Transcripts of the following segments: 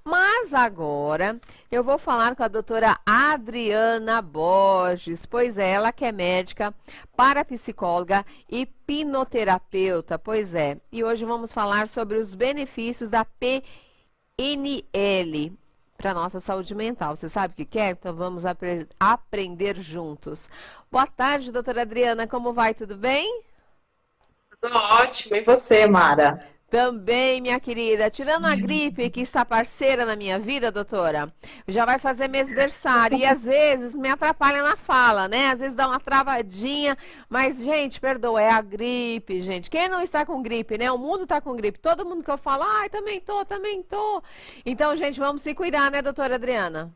Mas agora eu vou falar com a doutora Adriana Borges, pois é, ela que é médica, parapsicóloga e hipnoterapeuta, pois é. E hoje vamos falar sobre os benefícios da PNL para nossa saúde mental. Você sabe o que é? Então vamos aprender juntos. Boa tarde, doutora Adriana, como vai? Tudo bem? Tudo ótimo. E você, Mara? Também, minha querida. Tirando a gripe que está parceira na minha vida, doutora, já vai fazer mêsversário e às vezes me atrapalha na fala, né? Às vezes dá uma travadinha, mas, gente, perdoa, é a gripe, gente. Quem não está com gripe, né? O mundo está com gripe. Todo mundo que eu falo, ai, também tô, também tô. Então, gente, vamos se cuidar, né, doutora Adriana?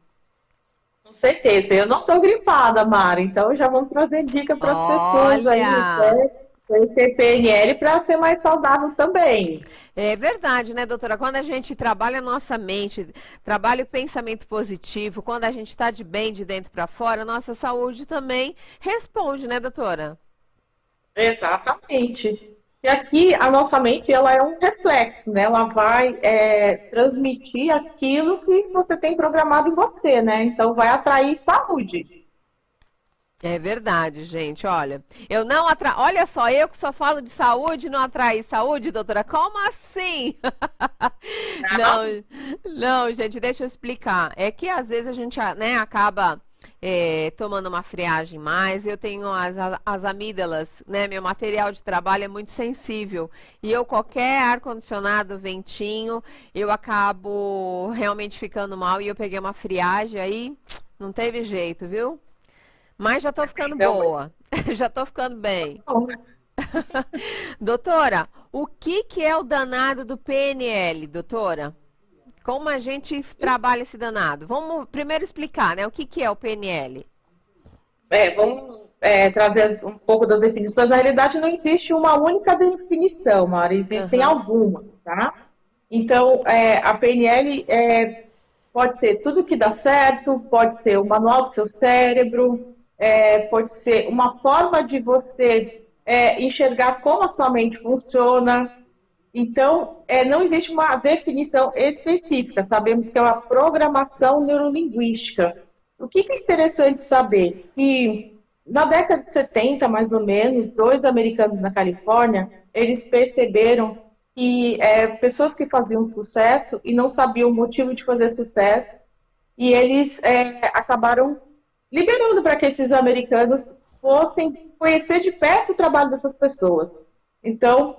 Com certeza. Eu não estou gripada, Mara, então já vamos trazer dica para as pessoas aí, Olha! né? Conhecer PNL para ser mais saudável também. É verdade, né, doutora? Quando a gente trabalha a nossa mente, trabalha o pensamento positivo, quando a gente está de bem de dentro para fora, a nossa saúde também responde, né, doutora? Exatamente. E aqui a nossa mente ela é um reflexo, né? Ela vai transmitir aquilo que você tem programado em você, né? Então vai atrair saúde. É verdade, gente. Olha, eu não atra... Olha só, eu que só falo de saúde, não atraí saúde, doutora? Como assim? Não, não, gente, deixa eu explicar. É que às vezes a gente, né, acaba tomando uma friagem mais. Eu tenho as amígdalas, né? Meu material de trabalho é muito sensível. E eu, qualquer ar-condicionado, ventinho, eu acabo realmente ficando mal. E eu peguei uma friagem aí, não teve jeito, viu? Mas já tô ficando Então, boa. Já tô ficando bem. Doutora, o que que é o danado do PNL, doutora? Como a gente trabalha esse danado? Vamos primeiro explicar, né? O que que é o PNL? vamos trazer um pouco das definições. Na realidade, não existe uma única definição, Mara, existem Aham. algumas, tá? Então, a PNL pode ser tudo que dá certo, pode ser o manual do seu cérebro, pode ser uma forma de você enxergar como a sua mente funciona. Então, não existe uma definição específica, sabemos que é uma programação neurolinguística. O que é interessante saber? Que na década de 70, mais ou menos, dois americanos na Califórnia, eles perceberam que pessoas que faziam sucesso e não sabiam o motivo de fazer sucesso, e eles acabaram liberando para que esses americanos fossem conhecer de perto o trabalho dessas pessoas. Então,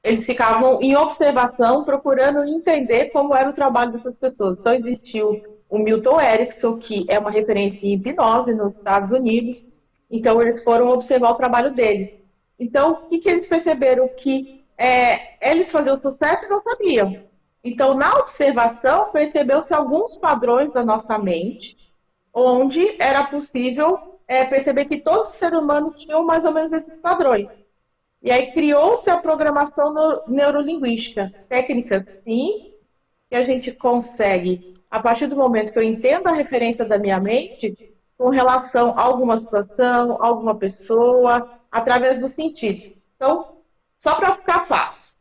eles ficavam em observação, procurando entender como era o trabalho dessas pessoas. Então, existiu o Milton Erickson, que é uma referência em hipnose nos Estados Unidos. Então, eles foram observar o trabalho deles. Então, o que eles perceberam? Que eles faziam sucesso e não sabiam. Então, na observação, percebeu-se alguns padrões da nossa mente, onde era possível perceber que todos os seres humanos tinham mais ou menos esses padrões. E aí criou-se a programação neurolinguística. Técnicas, sim, que a gente consegue, a partir do momento que eu entendo a referência da minha mente, com relação a alguma situação, alguma pessoa, através dos sentidos. Então, só para ficar fácil.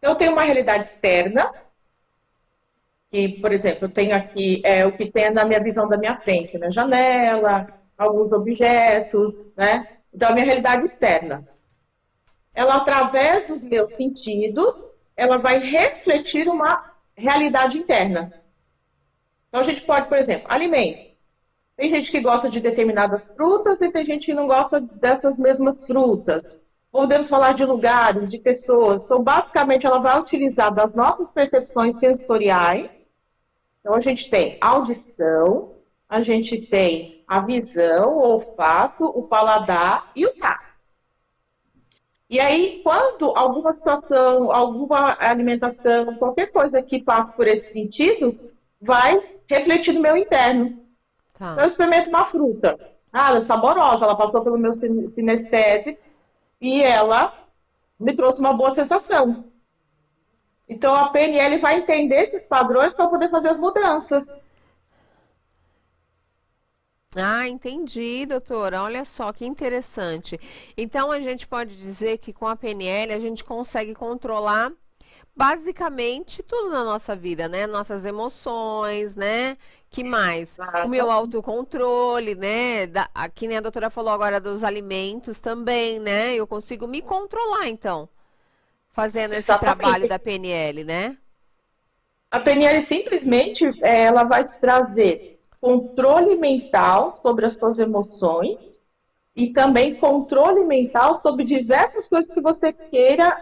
Eu tenho uma realidade externa, que, por exemplo, eu tenho aqui o que tem na minha visão da minha frente, a minha janela, alguns objetos, né? Então, a minha realidade externa. Ela, através dos meus sentidos, ela vai refletir uma realidade interna. Então, a gente pode, por exemplo, alimentos. Tem gente que gosta de determinadas frutas e tem gente que não gosta dessas mesmas frutas. Podemos falar de lugares, de pessoas. Então, basicamente, ela vai utilizar das nossas percepções sensoriais. Então, a gente tem audição, a gente tem a visão, o olfato, o paladar e o tato. E aí, quando alguma situação, alguma alimentação, qualquer coisa que passe por esses sentidos, vai refletir no meu interno. Então, Tá. eu experimento uma fruta. Ah, ela é saborosa, ela passou pelo meu sinestésico e ela me trouxe uma boa sensação. Então, a PNL vai entender esses padrões para poder fazer as mudanças. Ah, entendi, doutora. Olha só que interessante. Então a gente pode dizer que com a PNL a gente consegue controlar basicamente tudo na nossa vida, né? Nossas emoções, né? Que mais? O meu Exatamente. autocontrole, né? Que nem a doutora falou agora dos alimentos também, né? Eu consigo me controlar, então, fazendo esse trabalho Exatamente. da PNL, né? A PNL simplesmente ela vai te trazer controle mental sobre as suas emoções e também controle mental sobre diversas coisas que você queira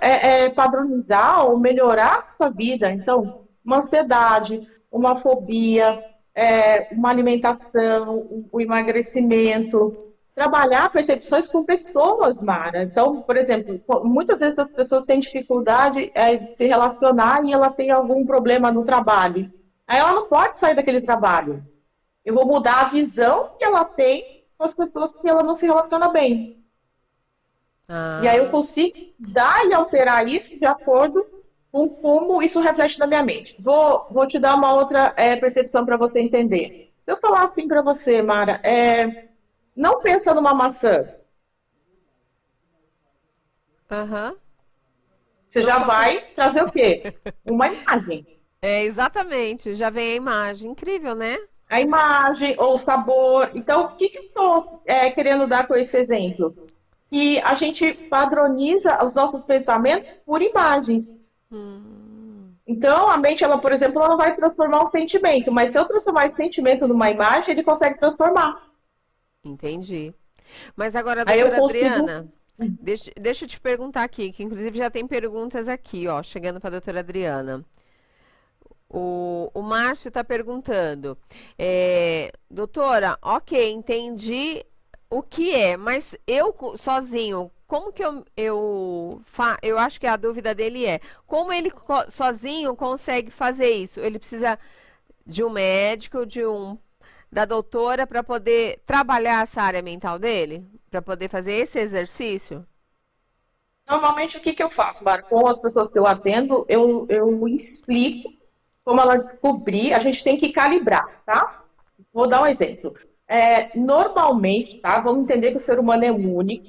padronizar ou melhorar a sua vida. Então, uma ansiedade, uma fobia, uma alimentação, o emagrecimento. Trabalhar percepções com pessoas, Mara. Então, por exemplo, muitas vezes as pessoas têm dificuldade de se relacionar e ela tem algum problema no trabalho. Aí ela não pode sair daquele trabalho. Eu vou mudar a visão que ela tem com as pessoas que ela não se relaciona bem. E aí eu Ah, consigo dar e alterar isso de acordo com como isso reflete na minha mente. Vou te dar uma outra percepção para você entender. Se eu falar assim para você, Mara, não pensa numa maçã, aham. você Não já tô vai trazer o quê? Uma imagem. É, exatamente, já vem a imagem. Incrível, né? A imagem ou o sabor. Então, o que eu estou querendo dar com esse exemplo? Que a gente padroniza os nossos pensamentos por imagens. Hum, Então, a mente, ela, por exemplo, ela vai transformar um sentimento, mas se eu transformar esse sentimento numa imagem, ele consegue transformar. entendi. Mas agora, Aí eu doutora consigo. Adriana, deixa eu te perguntar aqui, que inclusive já tem perguntas aqui, ó, chegando para a doutora Adriana. O Márcio está perguntando, doutora, ok, entendi o que é, mas eu sozinho, como que eu acho que a dúvida dele é, como ele sozinho consegue fazer isso? Ele precisa de um médico, da doutora para poder trabalhar essa área mental dele? Para poder fazer esse exercício? Normalmente, o que eu faço, Mara? Com as pessoas que eu atendo, eu explico como ela descobrir. A gente tem que calibrar, tá? Vou dar um exemplo. Normalmente, tá? Vamos entender que o ser humano é único,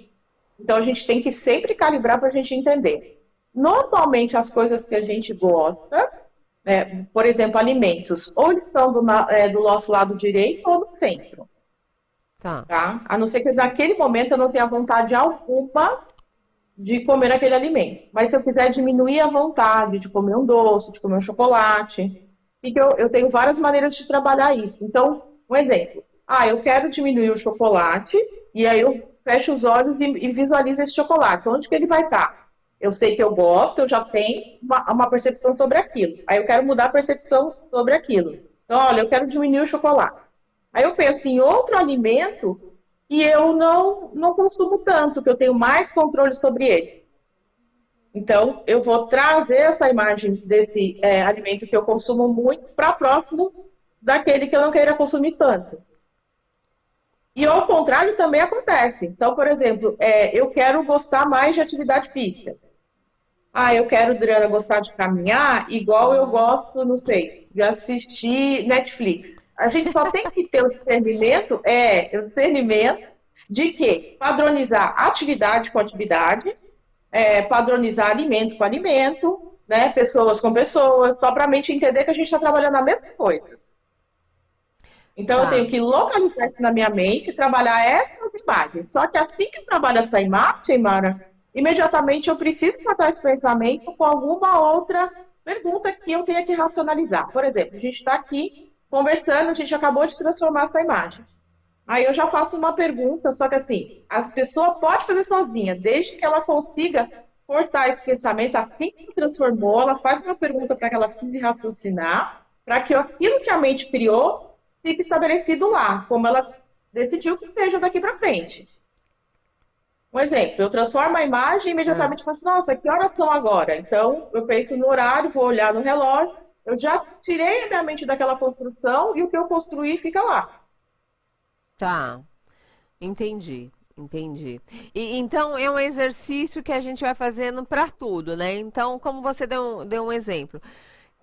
então a gente tem que sempre calibrar para a gente entender. Normalmente, as coisas que a gente gosta, por exemplo, alimentos, ou eles estão do nosso lado direito ou do centro, Tá. tá? A não ser que naquele momento eu não tenha vontade alguma de comer aquele alimento. Mas se eu quiser diminuir a vontade de comer um doce, de comer um chocolate, eu tenho várias maneiras de trabalhar isso. Então, um exemplo. Eu quero diminuir o chocolate, e aí eu fecho os olhos e visualizo esse chocolate. Onde que ele vai estar? Eu sei que eu gosto, eu já tenho uma percepção sobre aquilo. Aí eu quero mudar a percepção sobre aquilo. Então, olha, eu quero diminuir o chocolate. Aí eu penso em outro alimento que eu não consumo tanto, que eu tenho mais controle sobre ele. Então, eu vou trazer essa imagem desse alimento que eu consumo muito para próximo daquele que eu não queira consumir tanto. E ao contrário também acontece. Então, por exemplo, eu quero gostar mais de atividade física. Eu quero, Adriana, gostar de caminhar igual eu gosto, não sei, de assistir Netflix. A gente só tem que ter o discernimento de que padronizar atividade com atividade, padronizar alimento com alimento, né, pessoas com pessoas, só para a mente entender que a gente está trabalhando a mesma coisa. Então, eu Tá. tenho que localizar isso na minha mente e trabalhar essas imagens. Só que assim que eu trabalho essa imagem, Mara, imediatamente eu preciso tratar esse pensamento com alguma outra pergunta que eu tenha que racionalizar. Por exemplo, a gente está aqui conversando, a gente acabou de transformar essa imagem. Aí eu já faço uma pergunta, só que assim, a pessoa pode fazer sozinha, desde que ela consiga cortar esse pensamento assim que transformou, ela faz uma pergunta para que ela precise raciocinar, para que aquilo que a mente criou fique estabelecido lá, como ela decidiu que seja daqui para frente. Um exemplo, eu transformo a imagem e Ah, imediatamente faço, nossa, que horas são agora? Então, eu penso no horário, vou olhar no relógio, eu já tirei a minha mente daquela construção e o que eu construí fica lá. tá. Entendi. Entendi. Então é um exercício que a gente vai fazendo para tudo, né? Então, como você deu um exemplo,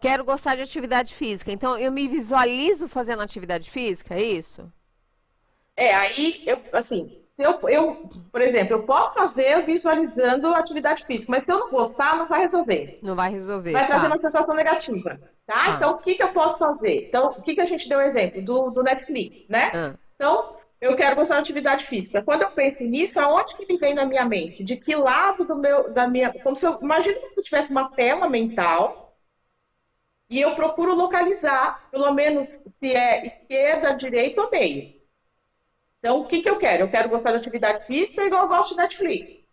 quero gostar de atividade física. Então, eu me visualizo fazendo atividade física, é isso? Aí, assim, Por exemplo, eu posso fazer visualizando atividade física, mas se eu não gostar, não vai resolver. Não vai resolver, Vai trazer tá, uma sensação negativa, tá? tá. Então, o que que eu posso fazer? Então, o que que a gente deu exemplo? Do Netflix, né? Ah, Então, eu quero gostar de atividade física. Quando eu penso nisso, aonde que me vem na minha mente? De que lado da minha... Como se eu... Imagina como se eu tivesse uma tela mental e eu procuro localizar, pelo menos se é esquerda, direita ou meio. Então, o que que eu quero? Eu quero gostar de atividade física igual eu gosto de Netflix.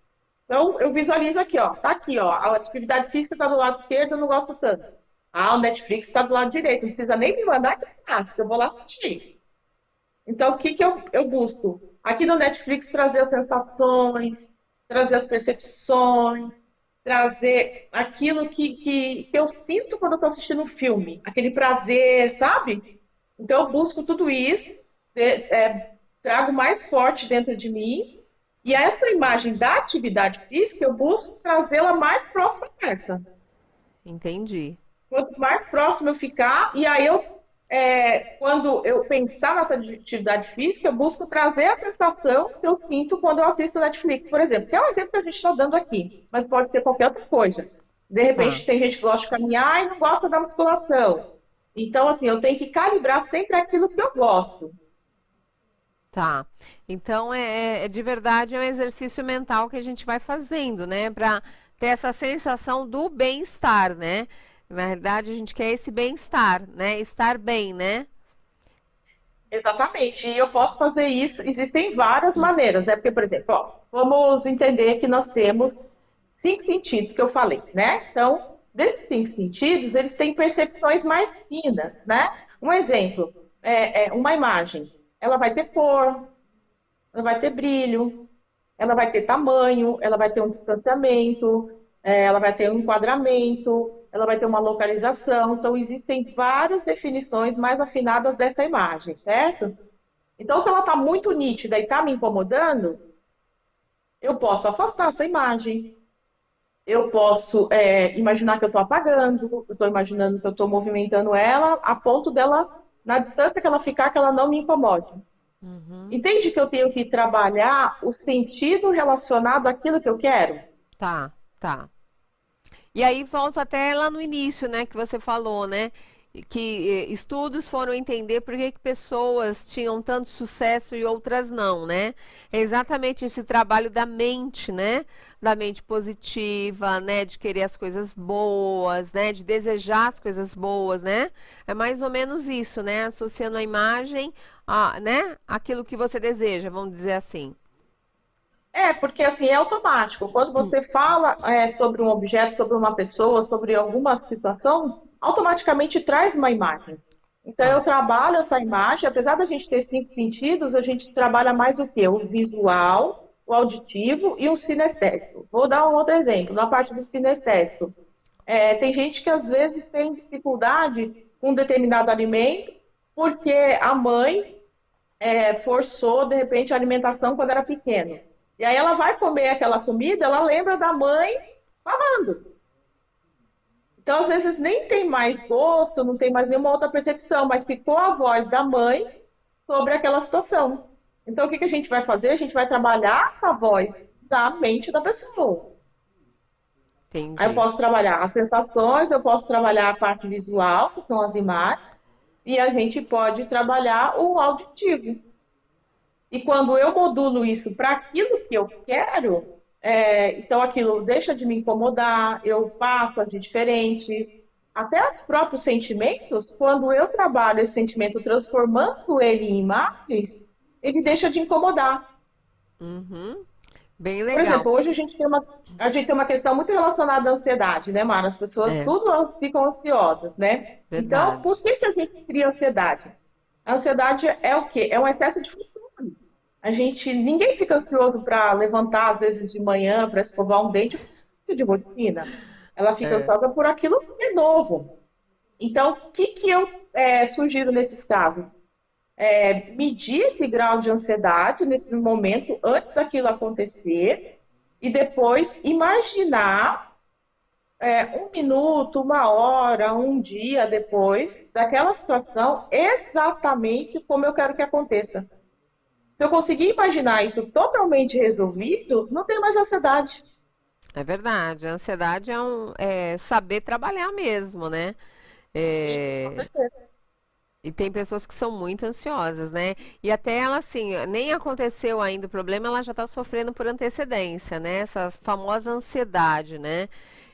Então, eu visualizo aqui, ó. Tá aqui, ó. A atividade física está do lado esquerdo, eu não gosto tanto. Ah, o Netflix está do lado direito. Não precisa nem me mandar que eu vou lá assistir. Então, o que que eu busco? Aqui no Netflix, trazer as sensações, trazer as percepções, trazer aquilo que eu sinto quando eu estou assistindo um filme. Aquele prazer, sabe? Então, eu busco tudo isso, trago mais forte dentro de mim. E essa imagem da atividade física, eu busco trazê-la mais próxima dessa. entendi. Quanto mais próximo eu ficar, e aí quando eu pensar na atividade física, eu busco trazer a sensação que eu sinto quando eu assisto Netflix, por exemplo. Que é o exemplo que a gente está dando aqui, mas pode ser qualquer outra coisa. De Tá. repente, tem gente que gosta de caminhar e não gosta da musculação. Então, assim, eu tenho que calibrar sempre aquilo que eu gosto. Tá. Então, de verdade, é um exercício mental que a gente vai fazendo, né? Para ter essa sensação do bem-estar, né? Na verdade, a gente quer esse bem-estar, né? Estar bem, né? Exatamente, e eu posso fazer isso, existem várias maneiras, né? Porque, por exemplo, ó, vamos entender que nós temos 5 sentidos que eu falei, né? Então, desses 5 sentidos, eles têm percepções mais finas, né? Um exemplo, uma imagem, ela vai ter cor, ela vai ter brilho, ela vai ter tamanho, ela vai ter um distanciamento, ela vai ter um enquadramento, ela vai ter uma localização. Então, existem várias definições mais afinadas dessa imagem, certo? Então, se ela está muito nítida e está me incomodando, eu posso afastar essa imagem. Eu posso imaginar que eu estou apagando, eu estou imaginando que eu estou movimentando ela a ponto dela, na distância que ela ficar, que ela não me incomode. Uhum. Entende que eu tenho que trabalhar o sentido relacionado àquilo que eu quero? Tá, tá. E aí volto até lá no início, né, que você falou, né, que estudos foram entender por que que pessoas tinham tanto sucesso e outras não, né? É exatamente esse trabalho da mente, né? Da mente positiva, né, de querer as coisas boas, né, de desejar as coisas boas, né? É mais ou menos isso, né? Associando a imagem a, né, aquilo que você deseja, vamos dizer assim. Porque assim é automático. Quando você fala sobre um objeto, sobre uma pessoa, sobre alguma situação, automaticamente traz uma imagem. Então eu Tá. trabalho essa imagem, apesar da gente ter 5 sentidos, a gente trabalha mais o quê? O visual, o auditivo e o sinestésico. Vou dar um outro exemplo, na parte do sinestésico. Tem gente que às vezes tem dificuldade com um determinado alimento, porque a mãe forçou, de repente, a alimentação quando era pequeno. E aí ela vai comer aquela comida, ela lembra da mãe falando. Então, às vezes, nem tem mais gosto, não tem mais nenhuma outra percepção, mas ficou a voz da mãe sobre aquela situação. Então, o que que a gente vai fazer? A gente vai trabalhar essa voz da mente da pessoa. Aí eu Entendi. posso trabalhar as sensações, eu posso trabalhar a parte visual, que são as imagens, e a gente pode trabalhar o auditivo. E quando eu modulo isso para aquilo que eu quero, então aquilo deixa de me incomodar, eu passo a agir diferente. Até os próprios sentimentos, quando eu trabalho esse sentimento transformando ele em imagens, ele deixa de incomodar. Uhum. Bem Por legal. exemplo, hoje a gente tem uma questão muito relacionada à ansiedade, né, Mara? As pessoas, É, tudo elas ficam ansiosas, né? Então, verdade. por que que a gente cria ansiedade? A ansiedade é o quê? É um excesso de função. Ninguém fica ansioso para levantar às vezes de manhã, para escovar um dente, de rotina. Ela fica É. ansiosa por aquilo que é novo. Então, o que que eu sugiro nesses casos? Medir esse grau de ansiedade nesse momento, antes daquilo acontecer, e depois imaginar 1 minuto, 1 hora, um dia depois daquela situação, exatamente como eu quero que aconteça. Se eu conseguir imaginar isso totalmente resolvido, não tem mais ansiedade. É verdade. A ansiedade é saber trabalhar mesmo, né? Sim, com É, certeza. e tem pessoas que são muito ansiosas, né? E até ela, assim, nem aconteceu ainda o problema, ela já está sofrendo por antecedência, né? Essa famosa ansiedade, né?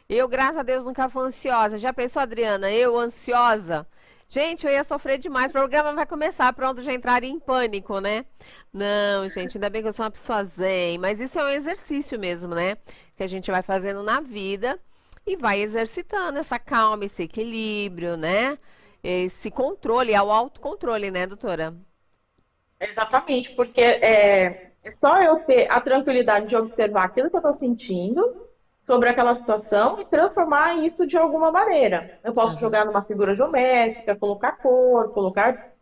Eu, graças a Deus, nunca fui ansiosa. Já pensou, Adriana? Eu, ansiosa? Gente, eu ia sofrer demais. O programa vai começar, pronto, já entraria em pânico, né? Não, gente, ainda bem que eu sou uma pessoa zen. Mas isso é um exercício mesmo, né? Que a gente vai fazendo na vida e vai exercitando essa calma, esse equilíbrio, né? Esse controle, é o autocontrole, né, doutora? Exatamente, porque é só eu ter a tranquilidade de observar aquilo que eu estou sentindo sobre aquela situação e transformar isso de alguma maneira. Eu posso Aham. jogar numa figura geométrica, colocar cor, colocar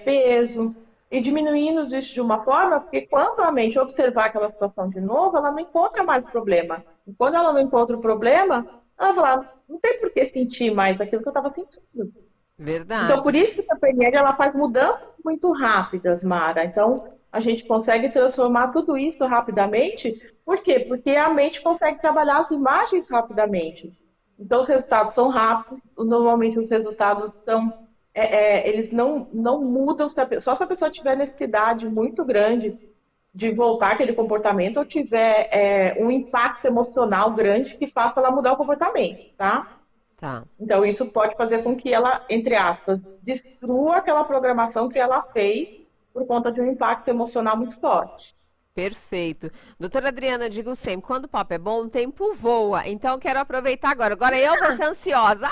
peso e diminuindo isso de uma forma, porque quando a mente observar aquela situação de novo, ela não encontra mais o problema. E quando ela não encontra o problema, ela vai falar, não tem por que sentir mais aquilo que eu estava sentindo. Então, por Verdade. isso que a PNL ela faz mudanças muito rápidas, Mara. Então, a gente consegue transformar tudo isso rapidamente. Por quê? Porque a mente consegue trabalhar as imagens rapidamente. Então, os resultados são rápidos. Normalmente, os resultados são, eles não mudam só se a pessoa tiver necessidade muito grande de voltar aquele comportamento ou tiver um impacto emocional grande que faça ela mudar o comportamento, tá? Tá. Então, isso pode fazer com que ela, entre aspas, destrua aquela programação que ela fez por conta de um impacto emocional muito forte. Perfeito. Doutora Adriana, eu digo sempre, quando o papo é bom, o tempo voa. Então, eu quero aproveitar agora. Agora eu vou ser ansiosa.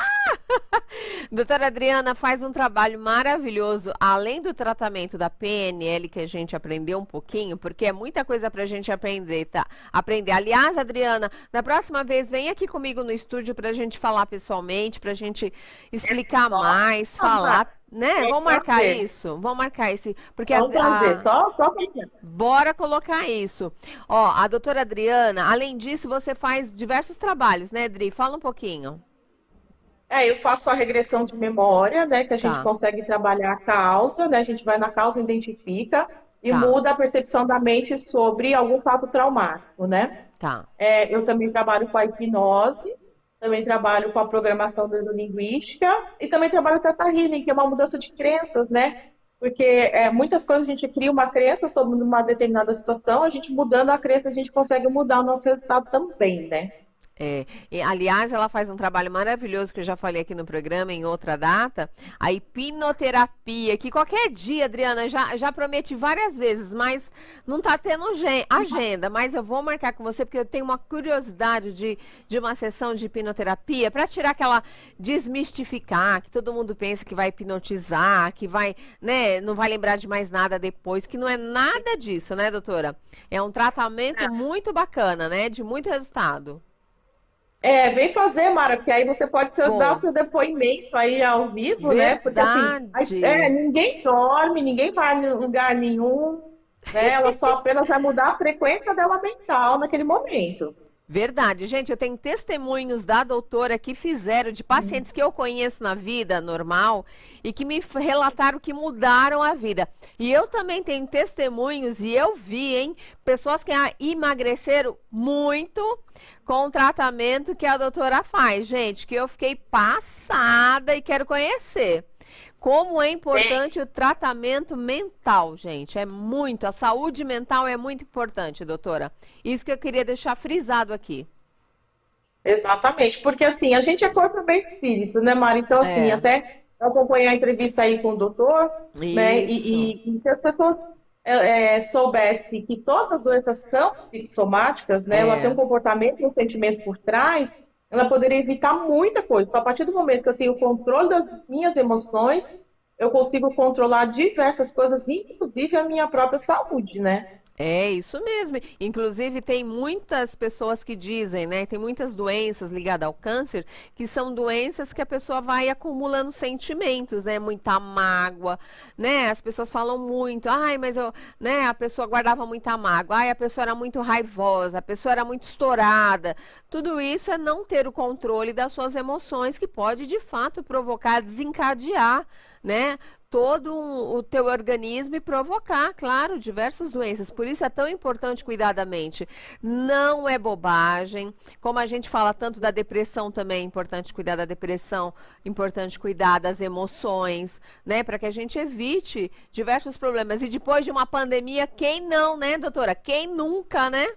Doutora Adriana faz um trabalho maravilhoso, além do tratamento da PNL, que a gente aprendeu um pouquinho, porque é muita coisa para a gente aprender, tá? Aprender. Aliás, Adriana, na próxima vez, vem aqui comigo no estúdio para a gente falar pessoalmente, para a gente explicar Só mais, chamar. falar, né? É um Vamos marcar prazer. isso? Vamos marcar esse, porque É um prazer. Só pensando. bora colocar isso. Ó, a doutora Adriana, além disso, você faz diversos trabalhos, né, Adri? Fala um pouquinho. Eu faço a regressão de memória, né, que a gente Tá, consegue trabalhar a causa, né, a gente vai na causa, identifica e tá, muda a percepção da mente sobre algum fato traumático, né? tá. Eu também trabalho com a hipnose, também trabalho com a programação neurolinguística e também trabalho com a Theta Healing, que é uma mudança de crenças, né? Porque muitas coisas a gente cria uma crença sobre uma determinada situação, a gente mudando a crença, a gente consegue mudar o nosso resultado também, né? É, e, aliás, ela faz um trabalho maravilhoso que eu já falei aqui no programa em outra data, a hipnoterapia, que qualquer dia, Adriana, já prometi várias vezes, mas não está tendo agenda, mas eu vou marcar com você porque eu tenho uma curiosidade de uma sessão de hipnoterapia para tirar aquela desmistificar, que todo mundo pensa que vai hipnotizar, que vai, né, não vai lembrar de mais nada depois, que não é nada disso, né, doutora? É um tratamento muito bacana, né, de muito resultado. Vem fazer, Mara, porque aí você pode dar Vou. seu depoimento aí ao vivo, né? Porque assim, Verdade. ninguém dorme, ninguém vai em lugar nenhum, né? Ela só apenas vai mudar a frequência dela mental naquele momento. Verdade. Gente, eu tenho testemunhos da doutora que fizeram de pacientes que eu conheço na vida normal e que me relataram que mudaram a vida. E eu também tenho testemunhos e eu vi, hein, pessoas que emagreceram muito com o tratamento que a doutora faz, gente, que eu fiquei passada e quero conhecer. Como é importante o tratamento mental, gente. É muito. A saúde mental é muito importante, doutora. Isso que eu queria deixar frisado aqui. Exatamente, porque assim, a gente é corpo, bem espírito, né, Mara? Então, assim, É, até eu acompanhei a entrevista aí com o doutor, né? isso. E se as pessoas soubessem que todas as doenças são psicossomáticas, né? Ela tem um É. comportamento e um sentimento por trás, ela poderia evitar muita coisa. Então, a partir do momento que eu tenho o controle das minhas emoções, eu consigo controlar diversas coisas, inclusive a minha própria saúde, né? É isso mesmo. Inclusive, tem muitas pessoas que dizem, né? Tem muitas doenças ligadas ao câncer que são doenças que a pessoa vai acumulando sentimentos, né? Muita mágoa, né? As pessoas falam muito, ai, mas eu, né? A pessoa guardava muita mágoa, ai, a pessoa era muito raivosa, a pessoa era muito estourada. Tudo isso é não ter o controle das suas emoções, que pode de fato provocar, desencadear, né? todo o teu organismo e provocar, claro, diversas doenças. Por isso é tão importante cuidar da mente. Não é bobagem. Como a gente fala tanto da depressão também, é importante cuidar da depressão, importante cuidar das emoções, né? Para que a gente evite diversos problemas. E depois de uma pandemia, quem não, né, doutora? Quem nunca, né?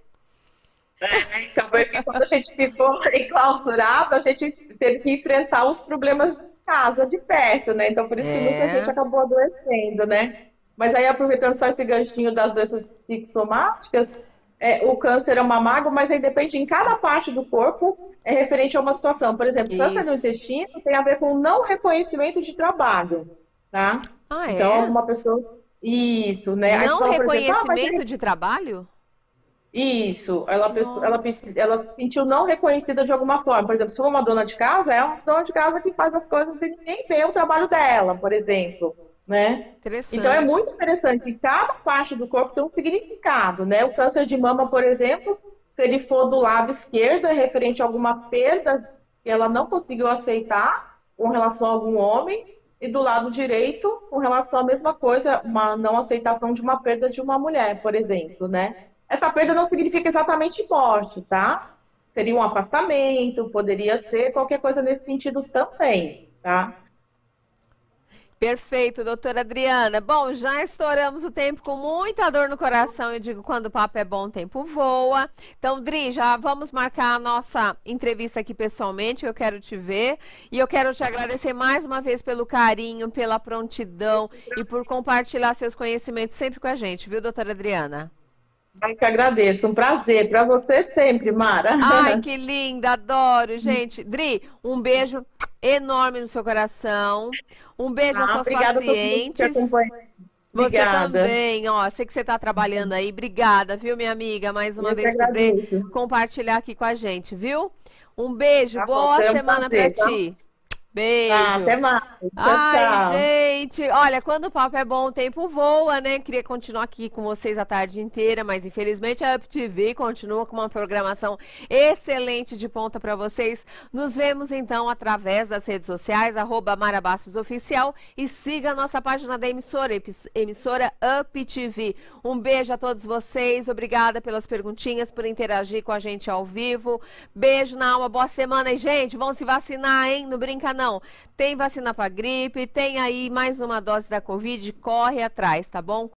Então, porque quando a gente ficou enclausurado, a gente teve que enfrentar os problemas de casa, de perto, né? Então, por isso que muita gente É, acabou adoecendo, né? Mas aí, aproveitando só esse ganchinho das doenças psicossomáticas, o câncer é uma mágoa, mas aí depende em cada parte do corpo, é referente a uma situação. Por exemplo, câncer no isso. intestino tem a ver com não reconhecimento de trabalho, tá? Ah, Então, é? uma pessoa... Isso, né? Aí você Não fala, por exemplo, ah, mas reconhecimento de trabalho? isso, Nossa. ela se sentiu não reconhecida de alguma forma. Por exemplo, se for uma dona de casa, é uma dona de casa que faz as coisas e ninguém vê o trabalho dela, por exemplo, né? Então é Interessante. muito interessante. Em cada parte do corpo tem um significado, né? O câncer de mama, por exemplo, se ele for do lado esquerdo, é referente a alguma perda que ela não conseguiu aceitar com relação a algum homem, e do lado direito, com relação à mesma coisa, uma não aceitação de uma perda de uma mulher, por exemplo, né? Essa perda não significa exatamente morte, tá? Seria um afastamento, poderia ser qualquer coisa nesse sentido também, tá? Perfeito, doutora Adriana. Bom, já estouramos o tempo com muita dor no coração. Eu digo, quando o papo é bom, o tempo voa. Então, Dri, já vamos marcar a nossa entrevista aqui pessoalmente. Eu quero te ver. E eu quero te agradecer mais uma vez pelo carinho, pela prontidão e por compartilhar seus conhecimentos sempre com a gente, viu, doutora Adriana? Eu que agradeço, um prazer para você sempre, Mara. Ai, que linda, adoro, gente. Dri, um beijo enorme no seu coração. Um beijo às Ah, suas obrigada a todo mundo que te pacientes. acompanha. Você Obrigada. também, ó. Sei que você está trabalhando aí. Obrigada, viu, minha amiga, mais uma Eu que vez por poder agradeço. compartilhar aqui com a gente, viu? Um beijo, Tá bom, boa será um semana pra prazer, tá? ti. Tá, Beijo. até mais. Tchau, Ai, tchau. gente, olha, quando o papo é bom, o tempo voa, né? Queria continuar aqui com vocês a tarde inteira, mas infelizmente a Up TV continua com uma programação excelente de ponta para vocês. Nos vemos então através das redes sociais, @Marabastos Oficial, e siga a nossa página da emissora, emissora Up TV. Um beijo a todos vocês, obrigada pelas perguntinhas, por interagir com a gente ao vivo. Beijo na alma, boa semana e, gente, vão se vacinar, hein? Não brinca não. Tem vacina para gripe, tem aí mais uma dose da Covid, corre atrás, tá bom?